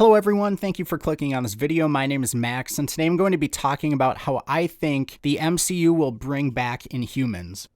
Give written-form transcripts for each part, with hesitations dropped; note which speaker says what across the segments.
Speaker 1: Hello everyone, thank you for clicking on this video. My name is Max, and today I'm going to be talking about how I think the MCU will bring back Inhumans.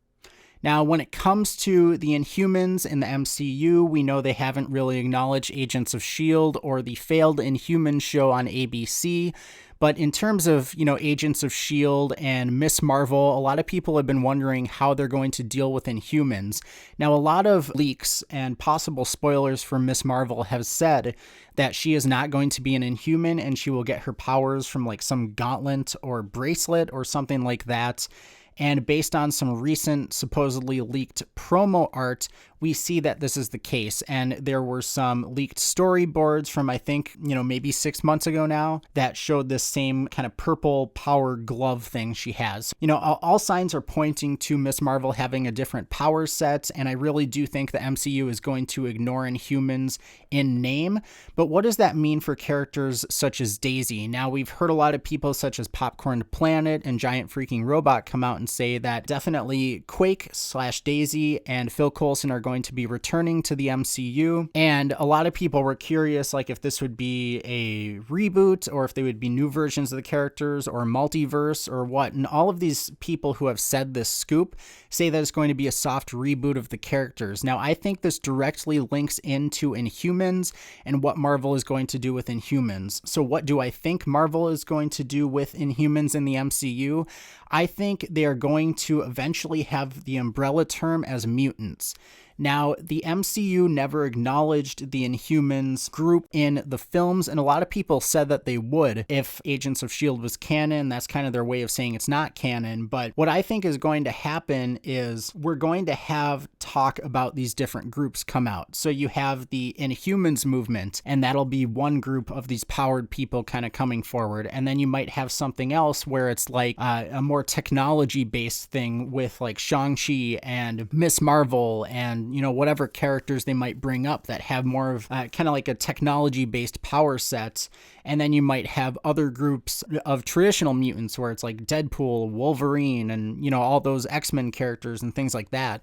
Speaker 1: Now, when it comes to the Inhumans in the MCU, we know they haven't really acknowledged Agents of S.H.I.E.L.D. or the failed Inhumans show on ABC. But in terms of, Agents of S.H.I.E.L.D. and Ms. Marvel, a lot of people have been wondering how they're going to deal with Inhumans. Now, a lot of leaks and possible spoilers for Ms. Marvel have said that she is not going to be an Inhuman and she will get her powers from like some gauntlet or bracelet or something like that. And based on some recent supposedly leaked promo art, we see that this is the case. And there were some leaked storyboards from, I think, maybe 6 months ago now that showed this same kind of purple power glove thing she has. All signs are pointing to Ms. Marvel having a different power set. And I really do think the MCU is going to ignore Inhumans in name. But what does that mean for characters such as Daisy? Now, we've heard a lot of people such as Popcorn Planet and Giant Freaking Robot come out and say that definitely Quake/Daisy and Phil Coulson are going to be returning to the MCU. And a lot of people were curious, like if this would be a reboot or if they would be new versions of the characters or multiverse or what. And all of these people who have said this scoop say that it's going to be a soft reboot of the characters. Now, I think this directly links into Inhumans and what Marvel is going to do with Inhumans. So what do I think Marvel is going to do with Inhumans in the MCU? I think they are going to eventually have the umbrella term as mutants. Now, the MCU never acknowledged the Inhumans group in the films, and a lot of people said that they would if Agents of S.H.I.E.L.D. was canon. That's kind of their way of saying it's not canon. But what I think is going to happen is we're going to have talk about these different groups come out. So you have the Inhumans movement, and that'll be one group of these powered people kind of coming forward. And then you might have something else where it's like a more technology-based thing with like Shang-Chi and Ms. Marvel and whatever characters they might bring up that have more of kind of like a technology-based power set. And then you might have other groups of traditional mutants where it's like Deadpool, Wolverine, and, all those X-Men characters and things like that.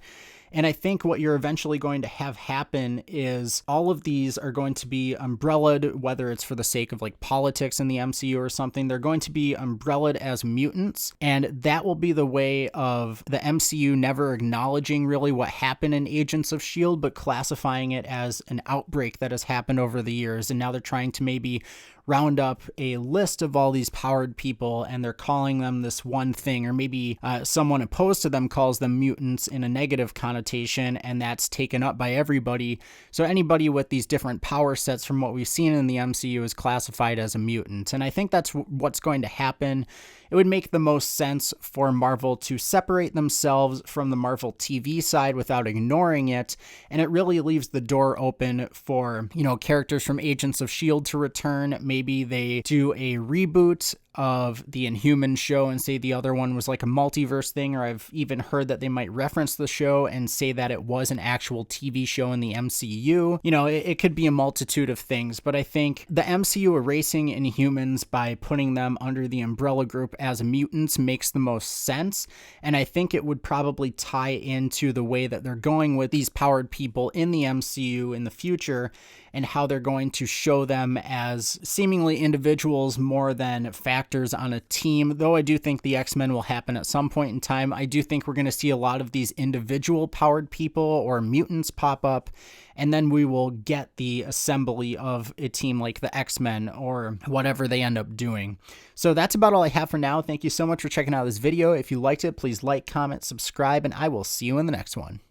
Speaker 1: And I think what you're eventually going to have happen is all of these are going to be umbrellaed, whether it's for the sake of like politics in the MCU or something, they're going to be umbrellaed as mutants. And that will be the way of the MCU never acknowledging really what happened in Agents of S.H.I.E.L.D., but classifying it as an outbreak that has happened over the years. And now they're trying to maybe round up a list of all these powered people and they're calling them this one thing, or maybe someone opposed to them calls them mutants in a negative connotation, and that's taken up by everybody. So anybody with these different power sets from what we've seen in the MCU is classified as a mutant. And I think that's what's going to happen. It would make the most sense for Marvel to separate themselves from the Marvel TV side without ignoring it. And it really leaves the door open for, characters from Agents of S.H.I.E.L.D. to return. Maybe they do a reboot of the Inhumans show and say the other one was like a multiverse thing, or I've even heard that they might reference the show and say that it was an actual TV show in the MCU. It could be a multitude of things, but I think the MCU erasing Inhumans by putting them under the umbrella group as mutants makes the most sense, and I think it would probably tie into the way that they're going with these powered people in the MCU in the future, and how they're going to show them as seemingly individuals more than factors on a team. Though I do think the X-Men will happen at some point in time, I do think we're going to see a lot of these individual powered people or mutants pop up, and then we will get the assembly of a team like the X-Men or whatever they end up doing. So that's about all I have for now. Thank you so much for checking out this video. If you liked it, please like, comment, subscribe, and I will see you in the next one.